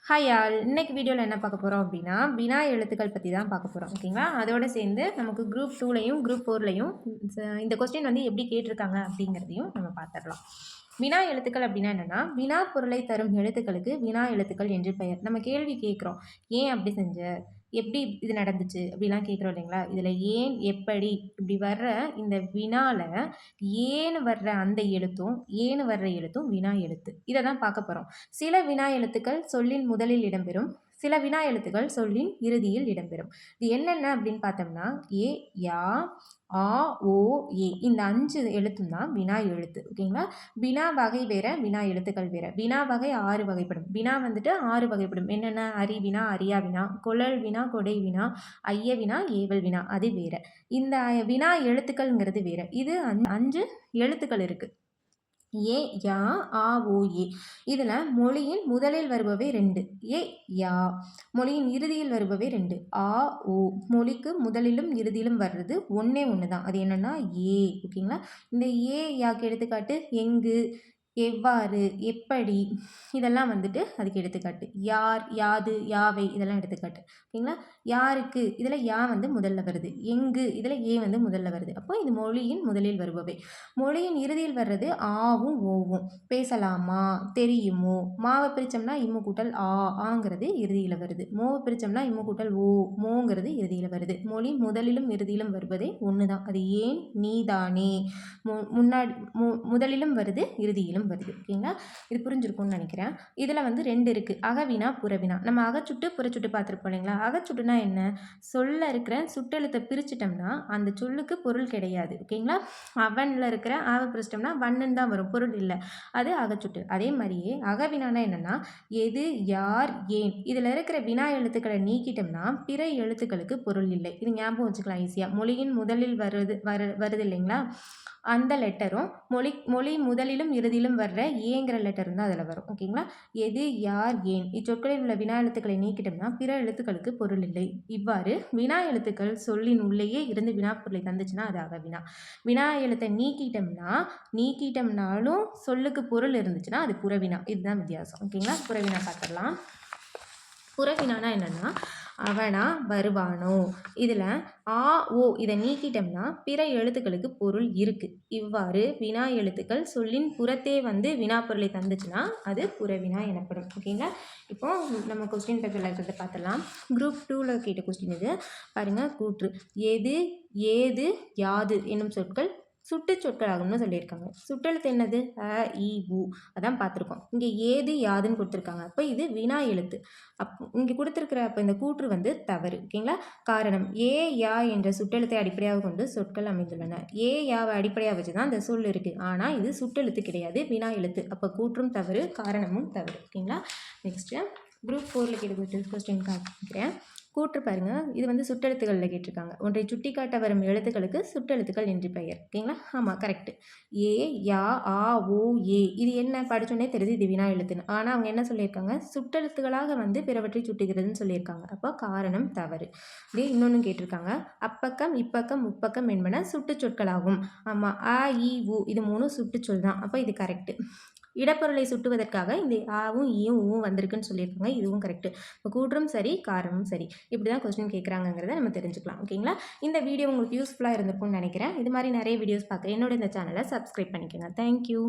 Hi all. இன்னைக்கு வீடியோவில் என்ன பார்க்க போகிறோம் அப்படின்னா வினா எழுத்துக்கள் பற்றி தான் பார்க்க போகிறோம். ஓகேங்களா? அதோடு சேர்ந்து நமக்கு குரூப் 2லையும் குரூப் 4லையும் இந்த கொஸ்டின் வந்து எப்படி கேட்டிருக்காங்க அப்படிங்கிறதையும் நம்ம பார்த்துடலாம். வினா எழுத்துக்கள் அப்படின்னா என்னென்னா, வினா பொருளை தரும் எழுத்துக்களுக்கு வினா எழுத்துக்கள் என்று பெயர். நம்ம கேள்வி கேட்குறோம், ஏன் அப்படி செஞ்ச, எப்படி இது நடந்துச்சு அப்படிலாம் கேட்குறோம் இல்லைங்களா? இதில் ஏன், எப்படி இப்படி வர்ற இந்த வினால ஏன்னு வர்ற அந்த எழுத்தும் ஏன்னு வர்ற எழுத்தும் வினா எழுத்து. இதை தான் பார்க்க போகிறோம். சில வினா எழுத்துக்கள் சொல்லின் முதலில் இடம்பெறும், சில வினா எழுத்துக்கள் சொல்லின் இறுதியில் இடம்பெறும். இது என்னென்ன அப்படின்னு பார்த்தோம்னா ஏ, யா, ஆ, ஓ, ஏ இந்த 5 எழுத்தும் தான் வினா எழுத்து. ஓகேங்களா? வினா வகை வேற, வினா எழுத்துக்கள் வேற. வினா வகை 6 வகைப்படும். வினா வந்துட்டு 6 வகைப்படும். என்னென்ன? அறி வினா, அறியா வினா, கொளல் வினா, கொடை வினா, ஐய வினா, ஏவல் வினா. அது வேற. இந்த வினா எழுத்துக்கள்ங்கிறது வேற. இது 5 எழுத்துக்கள் இருக்கு. ஏ, யா, ஆ, ஓ, ஏ. இதில் மொழியின் முதலில் வருபவை 2. ஏ, யா. மொழியின் இறுதியில் வருபவை 2. ஆ, ஓ. மொழிக்கு முதலிலும் இறுதியிலும் வர்றது ஒன்றே ஒன்று தான். அது என்னென்னா ஏ. ஓகேங்களா? இந்த ஏ, யாக்கு எடுத்துக்காட்டு எங்கு, எவ்வாறு, எப்படி இதெல்லாம் வந்துட்டு அதுக்கு எடுத்துக்காட்டு. யார், யாது, யாவை இதெல்லாம் எடுத்துக்காட்டு. ஓகேங்களா? யாருக்கு இதில் யா வந்து முதல்ல வருது. எங்கு இதில் ஏ வந்து முதல்ல வருது. அப்போ இது மொழியின் முதலில் வருபவை. மொழியின் இறுதியில் வர்றது ஆவும் ஓவும். பேசலாமா, தெரியுமோ. மாவை பிரித்தோம்னா இம்மு கூட்டல் ஆங்கிறது இறுதியில் வருது. மோவை பிரித்தோம்னா இம்மு கூட்டல் ஓ, மோங்கிறது இறுதியில் வருது. மொழி முதலிலும் இறுதியிலும் வருவதே ஒன்று தான். அது ஏன், நீதானே. முன்னாடி முதலிலும் வருது, இறுதியிலும் வருது. ஓகேங்களா? இது புரிஞ்சிருக்கும்னு நினைக்கிறேன். இதில் வந்து 2 இருக்குது. அகவினா, புறவினா. நம்ம அகச்சுட்டு புறச்சுட்டு பார்த்துருப்போம் இல்லைங்களா? அகச்சுட்டுனா என்ன? சொல்ல இருக்கிற சுட்டெழுத்தை பிரிச்சிட்டோம்னா அந்த சொல்லுக்கு பொருள் கிடையாது. ஓகேங்களா? அவனில் இருக்கிற ஆவை பிரிச்சிட்டோம்னா வண்ணுன்னு தான் வரும், பொருள் இல்லை. அது அகச்சுட்டு. அதே மாதிரியே அகவினானா என்னென்னா எது, யார், ஏன் இதில் இருக்கிற வினா எழுத்துக்களை நீக்கிட்டோம்னா பிற எழுத்துக்களுக்கு பொருள் இல்லை. இது ஞாபகம் வச்சுக்கலாம் ஈஸியாக. மொழியின் முதலில் வருது இல்லைங்களா? அந்த லெட்டரும் மொழி முதலிலும் இறுதியிலும் வர்ற ஏங்கிற லெட்டரும் தான் அதில் வரும். ஓகேங்களா? எது, யார், ஏன் இச்சொற்களில் உள்ள வினா எழுத்துக்களை நீக்கிட்டோம்னா பிற எழுத்துக்களுக்கு பொருள் இல்லை. இவ்வாறு வினா எழுத்துக்கள் சொல்லின் உள்ளேயே இருந்து வினா பொருளை தந்துச்சுன்னா அது அகவினா. வினா எழுத்தை நீக்கிட்டோம்னாலும் சொல்லுக்கு பொருள் இருந்துச்சுன்னா அது புறவினா. இதுதான் வித்தியாசம். ஓகேங்களா? புறவினா பார்த்துடலாம். புறவினானா என்னென்னா அவனா, வருவானோ. இதில் ஆ, ஓ இதை நீக்கிட்டோம்னா பிற எழுத்துக்களுக்கு பொருள் இருக்குது. இவ்வாறு வினா எழுத்துக்கள் சொல்லின் புறத்தே வந்து வினா பொருளை தந்துச்சுன்னா அது புறவினா எனப்படும். ஓகேங்களா? இப்போ நம்ம கொஸ்டின் பேப்பரில் இருக்கிறத பார்த்துடலாம். குரூப் 2ல் கேட்ட கொஸ்டின் இது. பாருங்கள், கூற்று. எது, ஏது, யாது என்னும் சொற்கள் சுட்டு சொற்களாகும்னு சொல்லியிருக்காங்க. சுட்டெழுத்து என்னது? அ, இ, உ அதான் பார்த்துருக்கோம். இங்கே ஏது, யாதுன்னு கொடுத்துருக்காங்க. அப்போ இது வினா எழுத்து. இங்கே கொடுத்துருக்கிற அப்போ இந்த கூற்று வந்து தவறு. ஓகேங்களா? காரணம் ஏ, யா என்ற சுட்டெழுத்தை அடிப்படையாக கொண்டு சொற்கள் அமைந்துள்ளன. ஏ, யாவை அடிப்படையாக வச்சு தான் இந்த சொல் இருக்குது. ஆனால் இது சுட்டெழுத்து கிடையாது, வினா எழுத்து. அப்போ கூற்றும் தவறு, காரணமும் தவறு. ஓகேங்களா? நெக்ஸ்ட்டு குரூப் 4ல் கேட்ட கொஸ்டின் காமிக்கிறேன். கூற்று பாருங்கள். இது வந்து சுட்டெழுத்துக்களில் கேட்டிருக்காங்க. ஒன்றை சுட்டி காட்ட வரும் எழுத்துக்களுக்கு சுட்டெழுத்துக்கள் என்று பெயர். ஓகேங்களா? ஆமாம், கரெக்டு. ஏ, யா, ஆ, ஓ, ஏ இது என்ன படித்தோன்னே தெரியுது இது வினா எழுத்துன்னு. ஆனால் அவங்க என்ன சொல்லியிருக்காங்க? சுட்டெழுத்துக்களாக வந்து பிறவற்றை சுட்டுகிறதுன்னு சொல்லியிருக்காங்க. அப்போ காரணம் தவறு. இதே இன்னொன்று கேட்டிருக்காங்க. அப்பக்கம், இப்பக்கம், முப்பக்கம் என்பன சுட்டு சொற்களாகும். ஆமாம், அ, இ, உ இது 3 சுட்டுச்சொல் தான். அப்போ இது கரெக்டு. இடப்பொருளை சுட்டுவதற்காக இந்த ஆவும் ஈயும் ஊவும் வந்திருக்குன்னு சொல்லியிருக்காங்க. இதுவும் கரெக்டு. இப்போ கூற்றும் சரி, காரணமும் சரி. இப்படி தான் கொஸ்டின் கேட்குறாங்கிறத நம்ம தெரிஞ்சுக்கலாம். ஓகேங்களா? இந்த வீடியோ உங்களுக்கு யூஸ்ஃபுல்லாக இருந்திருக்கும்னு நினைக்கிறேன். இது மாதிரி நிறைய வீடியோஸ் பார்க்க என்னோட இந்த சேனலை சப்ஸ்கிரைப் பண்ணிக்கோங்க. தேங்க்யூ.